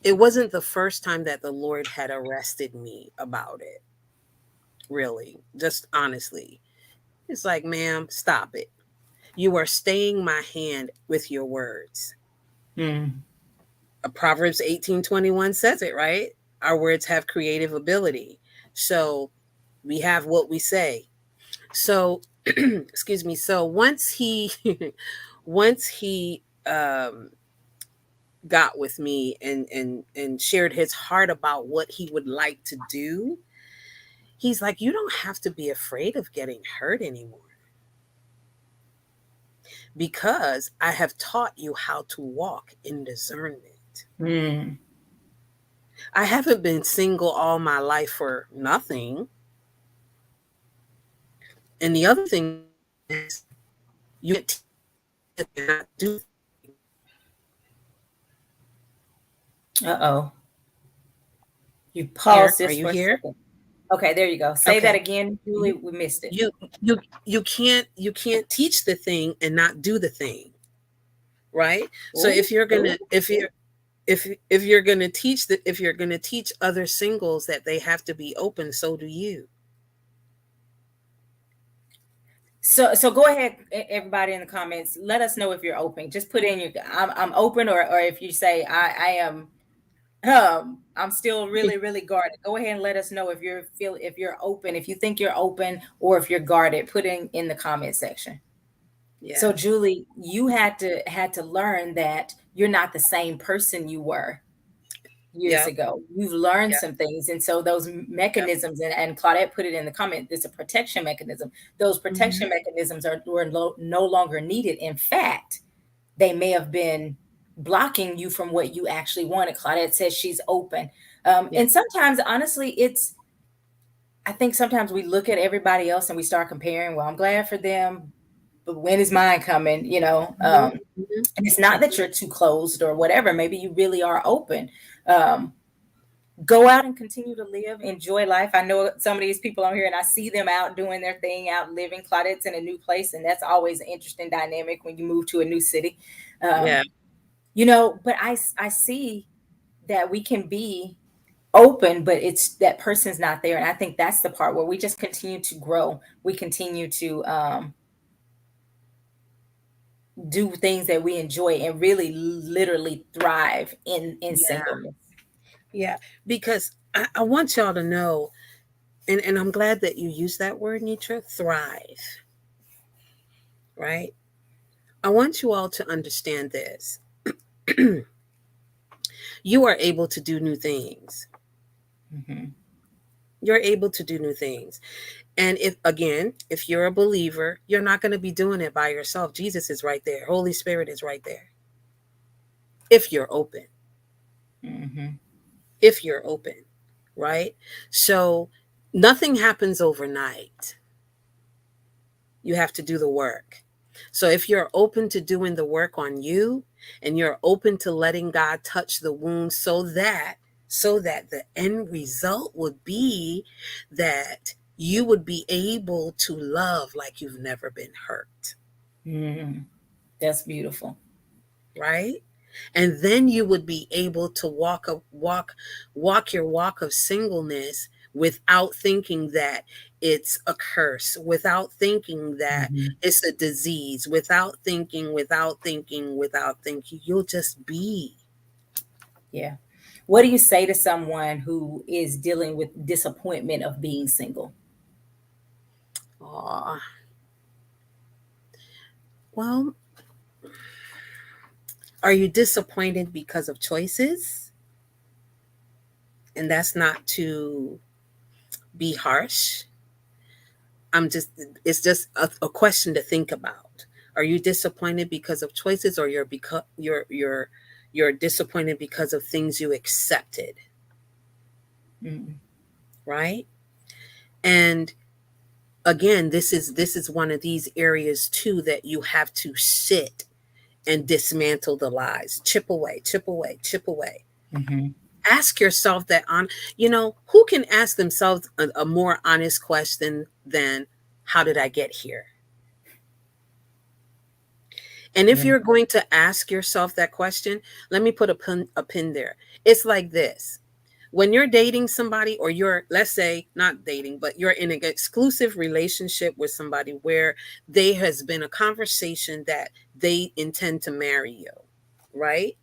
it wasn't the first time that the Lord had arrested me about it, really. Just honestly. It's like, ma'am, stop it. You are staying my hand with your words. Mm. Proverbs 18:21 says it, right? Our words have creative ability. So we have what we say. So excuse me. So once he once he got with me and shared his heart about what he would like to do, he's like, you don't have to be afraid of getting hurt anymore because I have taught you how to walk in discernment. Mm. I haven't been single all my life for nothing. And the other thing is, you can't not do. Uh-oh. You Here, paused are this you for a here? second. Okay, there you go. Say that Okay. again, Julie. You We missed it. you you can't teach the thing and not do the thing, right? So Oh, if you're gonna if you're gonna teach that if you're gonna teach other singles that they have to be open, so do you. so go ahead, everybody in the comments. Let us know if you're open. Just put in your I'm open, or if you say I am I'm still really really guarded. Go ahead and let us know if you're open, if you think you're open, or if you're guarded. Put in the comment section. So Yes. Julie, you had to learn that you're not the same person you were years Yeah. ago. You've learned Yeah. some things. And so those Yeah. mechanisms, and Claudette put it in the comment, it's a protection mechanism. Those Hmm. protection mechanisms were no longer needed. In fact, they may have been blocking you from what you actually wanted. Claudette says she's open. Yeah. And sometimes, honestly, I think sometimes we look at everybody else and we start comparing. Well, I'm glad for them, but when is mine coming? Hmm. Hmm. And it's not that you're too closed or whatever. Maybe you really are open. Um, go out and continue to live, enjoy life. I know some of these people on here, and I see them out doing their thing, out living. Claudette's in a new place, and that's always an interesting dynamic when you move to a new city. Um, Yeah. but I see that we can be open, but it's that person's not there, and I think that's the part where we just continue to grow. We continue to do things that we enjoy and really literally thrive in Yeah. singleness. Yeah. Because I want y'all to know, and I'm glad that you use that word, Nitra, thrive, right? I want you all to understand this. You are able to do new things. Hmm. You're able to do new things. And if, again, if you're a believer, you're not going to be doing it by yourself. Jesus is right there. Holy Spirit is right there. If you're open, Hmm. if you're open, right? So nothing happens overnight. You have to do the work. So if you're open to doing the work on you, and you're open to letting God touch the wound, so that the end result would be that you would be able to love like you've never been hurt, Hmm. That's beautiful. right? And then you would be able to walk your walk of singleness without thinking that it's a curse, without thinking that Hmm. it's a disease, without thinking. You'll just be. Yeah. What do you say to someone who is dealing with disappointment of being single? Aw. Well, are you disappointed because of choices? And that's not to be harsh. It's just a question to think about. Are you disappointed because of choices, or you're disappointed because of things you accepted, Mm. right? And again, this is one of these areas too that you have to sit and dismantle the lies. Chip away, chip away, chip away. Hmm. Ask yourself that on, who can ask themselves a more honest question than, how did I get here? And if Yeah. you're going to ask yourself that question, let me put a pin there. It's like this. When you're dating somebody, or you're, let's say, not dating, but you're in an exclusive relationship with somebody where there has been a conversation that they intend to marry you, right?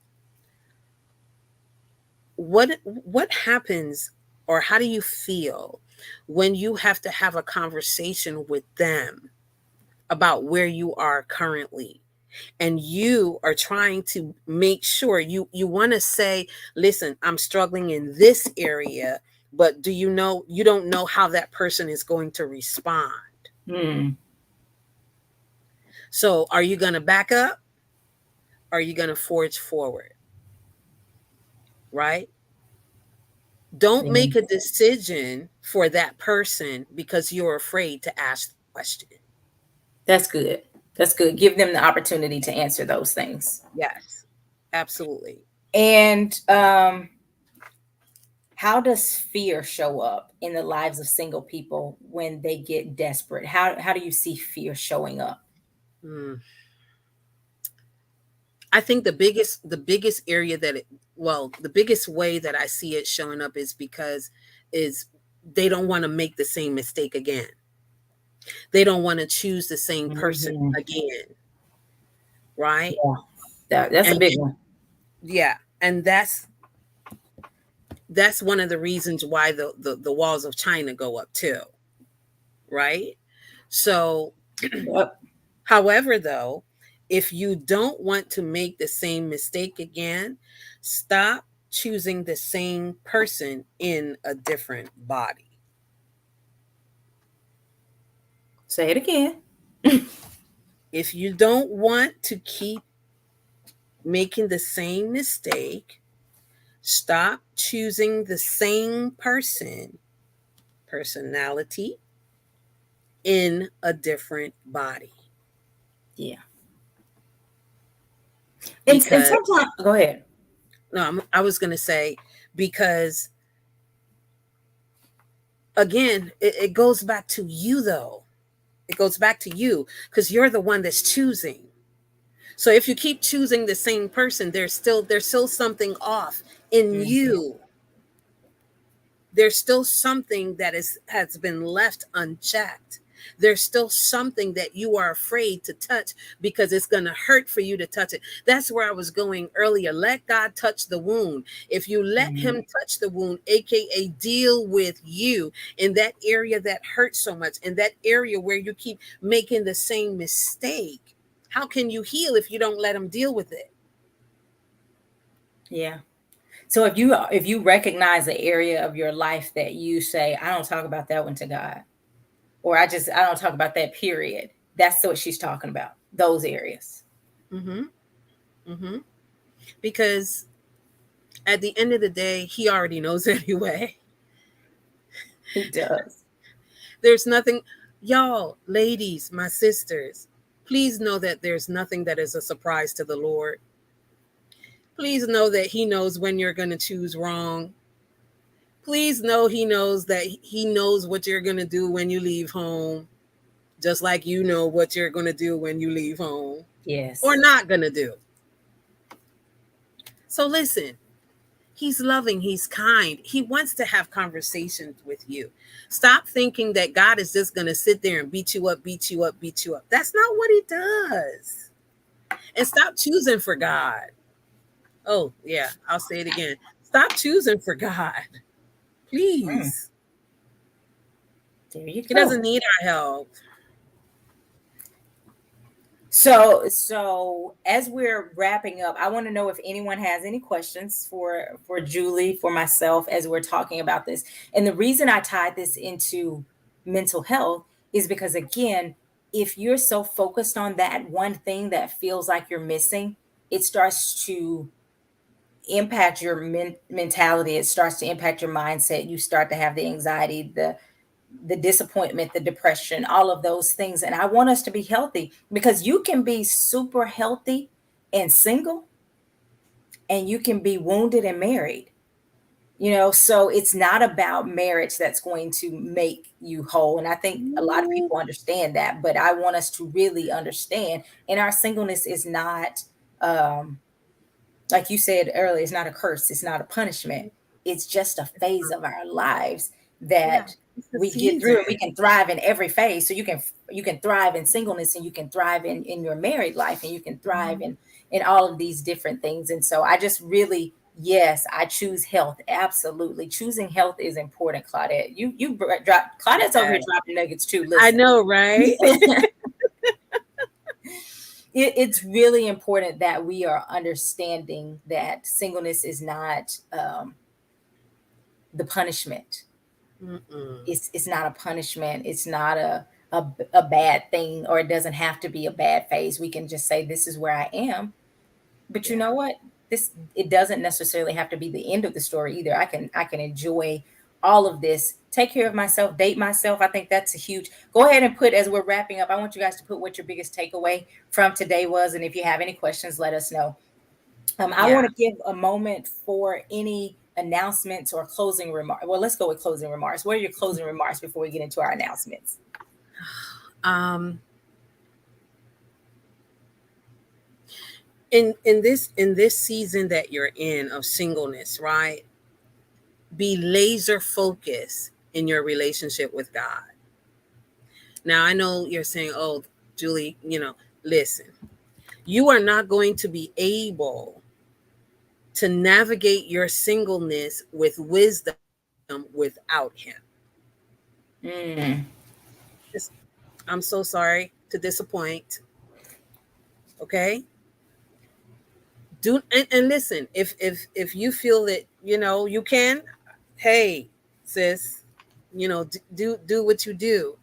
What happens, or how do you feel when you have to have a conversation with them about where you are currently, and you are trying to make sure, you want to say, listen, I'm struggling in this area, but do you know, you don't know how that person is going to respond. Mm. So are you going to back up, or are you going to forge forward, right? Don't Yeah. make a decision for that person because you're afraid to ask the question. That's good. That's good. Give them the opportunity to answer those things. Yes, absolutely. And how does fear show up in the lives of single people when they get desperate? How do you see fear showing up? Hmm. I think the biggest area that the biggest way that I see it showing up is they don't want to make the same mistake again. They don't want to choose the same person Mhm. again, right? Yeah, that's a And big one. yeah, and that's one of the reasons why the walls of China go up too, right? So, Yep. however, though, if you don't want to make the same mistake again, stop choosing the same person in a different body. Say it again. If you don't want to keep making the same mistake, stop choosing the same personality in a different body. Yeah. And Because, sometimes go ahead. no, I was going to say, because again, it goes back to you though. It goes back to you because you're the one that's choosing. So if you keep choosing the same person, there's still something off in Mhm. you. There's still something that has been left unchecked. There's still something that you are afraid to touch because it's going to hurt for you to touch it. That's where I was going earlier. Let God touch the wound. If you let him Mhm. touch the wound, aka deal with you in that area that hurts so much, in that area where you keep making the same mistake, how can you heal if you don't let him deal with it? Yeah. So if you recognize the area of your life that you say, I don't talk about that one to God, or I don't talk about that period. That's what she's talking about. Those areas. Mm-hmm. Mm-hmm. Because at the end of the day, he already knows anyway. He does. There's nothing, y'all, ladies, my sisters, please know that there's nothing that is a surprise to the Lord. Please know that he knows when you're going to choose wrong. Please know he knows that he knows what you're going to do when you leave home, just like you know what you're going to do when you leave home or Yes. not going to do. So listen, he's loving, he's kind. He wants to have conversations with you. Stop thinking that God is just going to sit there and beat you up, beat you up, beat you up. That's not what he does. And stop choosing for God. Oh, yeah, I'll say it again. Stop choosing for God. Mm, Please. there you He go. doesn't need our help. So as we're wrapping up, I want to know if anyone has any questions for Julie, for myself, as we're talking about this. And the reason I tied this into mental health is because, again, if you're so focused on that one thing that feels like you're missing, it starts to impact your mentality. It starts to impact your mindset. You start to have the anxiety, the disappointment, the depression, all of those things. And I want us to be healthy, because you can be super healthy and single, and you can be wounded and married. So it's not about marriage that's going to make you whole. And I think a lot of Ooh, people understand that, but I want us to really understand. And our singleness is not, um, like you said earlier, it's not a curse, it's not a punishment. It's just a phase of our lives yeah, that it's the we get season. through, and we can thrive in every phase. So you can thrive in singleness, and you can thrive in your married life, and you can thrive Mhm. in all of these different things. And so I just really, yes, I choose health. Absolutely. Choosing health is important, Claudette. You drop Claudette's over here Okay. dropping nuggets too. I Listen. know, right? It's really important that we are understanding that singleness is not the punishment. Mm-mm. It's not a punishment. It's not a bad thing, or it doesn't have to be a bad phase. We can just say, this is where I am. But you Yeah. know what? This It doesn't necessarily have to be the end of the story either. I can enjoy all of this, take care of myself, date myself. I think that's a huge. Go ahead and put, as we're wrapping up, I want you guys to put what your biggest takeaway from today was, and if you have any questions, let us know. I Yeah. want to give a moment for any announcements or closing remarks. Well, let's go with closing remarks. What are your closing remarks before we get into our announcements? Um, in this season that you're in of singleness, right? Be laser focused in your relationship with God. Now I know you're saying, "Oh, Julie, listen. You are not going to be able to navigate your singleness with wisdom without him." Mm, It's- I'm so sorry to disappoint, okay? Do and listen, if you feel that, you can, hey, sis, do what you do.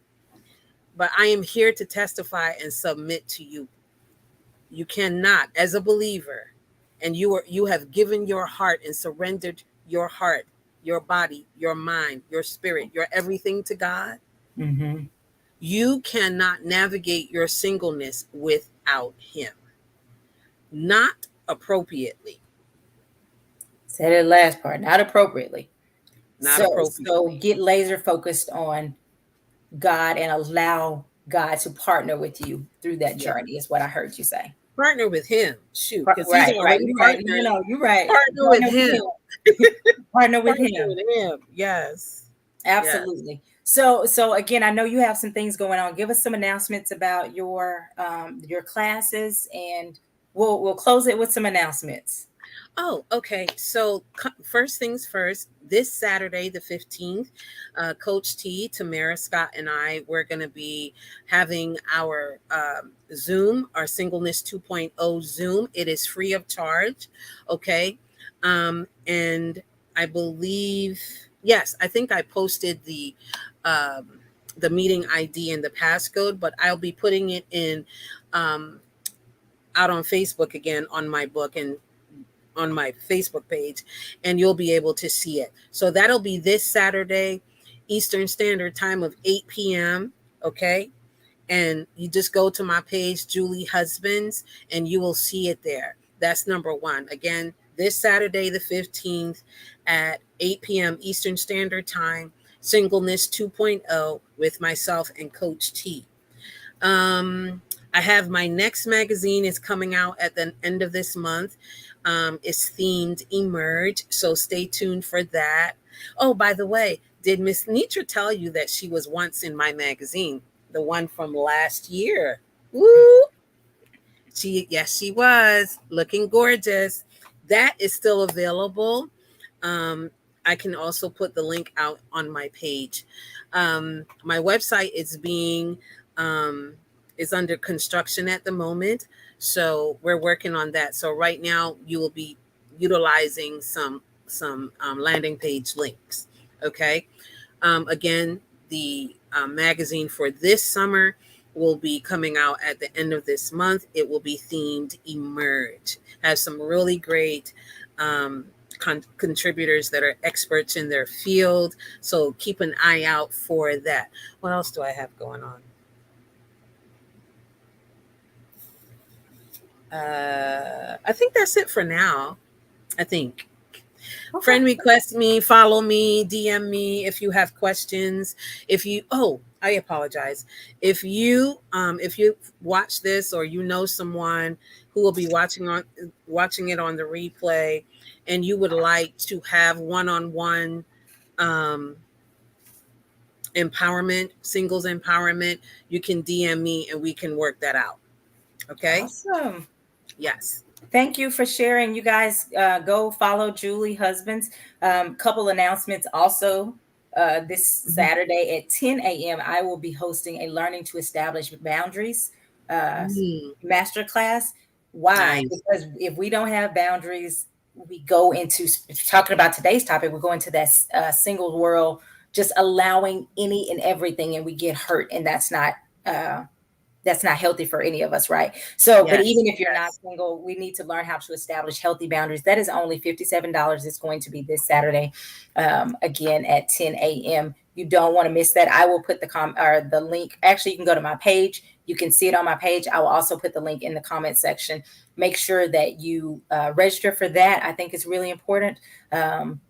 But I am here to testify and submit to you. You cannot, as a believer, and you have given your heart and surrendered your heart, your body, your mind, your spirit, your everything to God. mm-hmm. You cannot navigate your singleness without him. Not appropriately. Said it last part, not appropriately. not So appropriately. get laser focused on God and allow God to partner with you through that Yeah. journey, is what I heard you say. Partner with him. Shoot, because he's Right, right. already You're right. No, partnered. no, you're right. Partner with Partner with him. him. Partner with Partner him. with him. Yes. Yes. Absolutely. So again, I know you have some things going on. Give us some announcements about your classes, and we'll close it with some announcements. Oh, okay. So, first things first, this Saturday, the 15th, Coach T, Tamara Scott, and I, we're going to be having our Zoom, our Singleness 2.0 Zoom. It is free of charge. Okay. And I believe, yes, I think I posted the meeting ID and the passcode, but I'll be putting it in um, out on Facebook again on my book and on my Facebook page, and you'll be able to see it. So that'll be this Saturday, Eastern Standard Time of 8 p.m. Okay. And you just go to my page, Julie Husbands, and you will see it there. That's number one. Again, this Saturday, the 15th at 8 p.m. Eastern Standard Time, Singleness 2.0 with myself and Coach T. Um, I have my next magazine is coming out at the end of this month. It's themed Emerge, so stay tuned for that. Oh, by the way, did Miss Nitra tell you that she was once in my magazine, the one from last year? Woo! Yes, she was looking gorgeous. That is still available. Um, I can also put the link out on my page. My website um, is under construction at the moment, so we're working on that. So right now, you will be utilizing some landing page links. Okay. Again, the magazine for this summer will be coming out at the end of this month. It will be themed Emerge. Has some really great um, contributors that are experts in their field. So keep an eye out for that. What else do I have going on? I think that's it for now. I think. Okay. Friend request me, follow me, DM me if you have questions. If you I apologize. If you watch this or you know someone who will be watching it on the replay and you would like to have one-on-one um empowerment, singles empowerment, you can DM me and we can work that out. Okay? Awesome. Yes. Thank you for sharing. You guys go follow Julie Husbands. Couple announcements also. This Mhm. Saturday at 10 a.m., I will be hosting a Learning to Establish Boundaries uh, Mm, masterclass. Why? nice. Because if we don't have boundaries, we go into talking about today's topic. We're going to that single world, just allowing any and everything, and we get hurt, and uh, that's not healthy for any of us, right? So, but Yes. even if you're not Yes. single, we need to learn how to establish healthy boundaries. That is only $57. It's going to be this Saturday, again at 10 a.m. You don't want to miss that. I will put the link. Actually, you can go to my page. You can see it on my page. I will also put the link in the comment section. Make sure that you register for that. I think it's really important.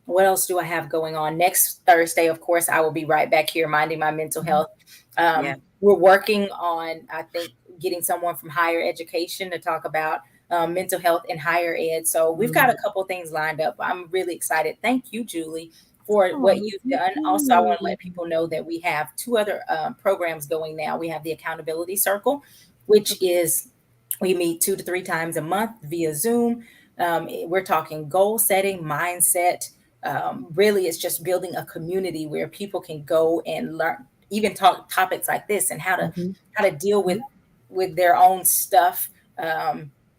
What else do I have going on? Next Thursday, of course, I will be right back here minding my mental Mhm. health. Yeah. We're working on, I think, getting someone from higher education to talk about mental health in higher ed. So we've got a Mm. couple things lined up. I'm really excited. Thank you, Julie, for what Oh, you've thank done. Also, I want to you. let people know that we have two other programs going now. We have the Accountability Circle, which Okay. is we meet 2 to 3 times a month via Zoom. We're talking goal setting, mindset. Really, it's just building a community where people can go and learn, even talk topics like this, and Mhm. how to deal Mhm. with their own stuff,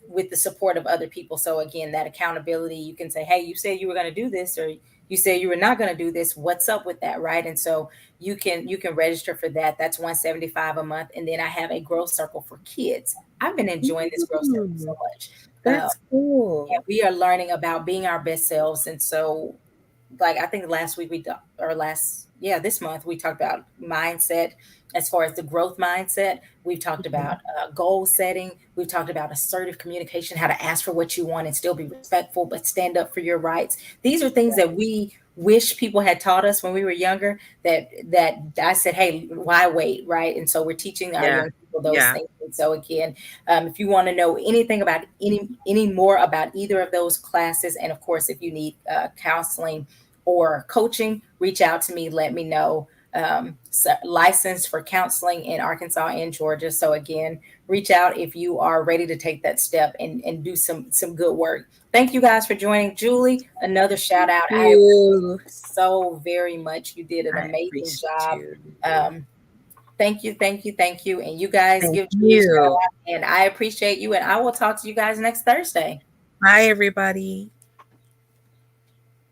with the support of other people. So again, that accountability, you can say, hey, you said you were going to do this, or you said you were not going to do this. What's up with that, right? And so you can register for that. That's 175 a month. And then I have a growth circle for kids. I've been enjoying this growth circle so Mm, much. that's And cool. we are learning about being our best selves. And so, like, I think last week or last, yeah, this month we talked about mindset. As far as the growth mindset, we've talked about Mhm. goal setting. We've talked about assertive communication, how to ask for what you want and still be respectful, but stand up for your rights. These are things that wish people had taught us when we were younger, that I said, hey, why wait, right? And so we're teaching our Yeah. young people those Yeah. things. And so again, if you want to know anything about any more about either of those classes, and of course, if you need counseling or coaching, reach out to me. Let me know. So licensed for counseling in Arkansas and Georgia. So again, reach out if you are ready to take that step and do some good work. Thank you guys for joining. Julie, another shout out. I appreciate You. you so very much. You did an I amazing appreciate job. you. Thank you, thank you, thank you. And you guys Thank give Julie a shout you. out. And I appreciate you. And I will talk to you guys next Thursday. Bye, everybody.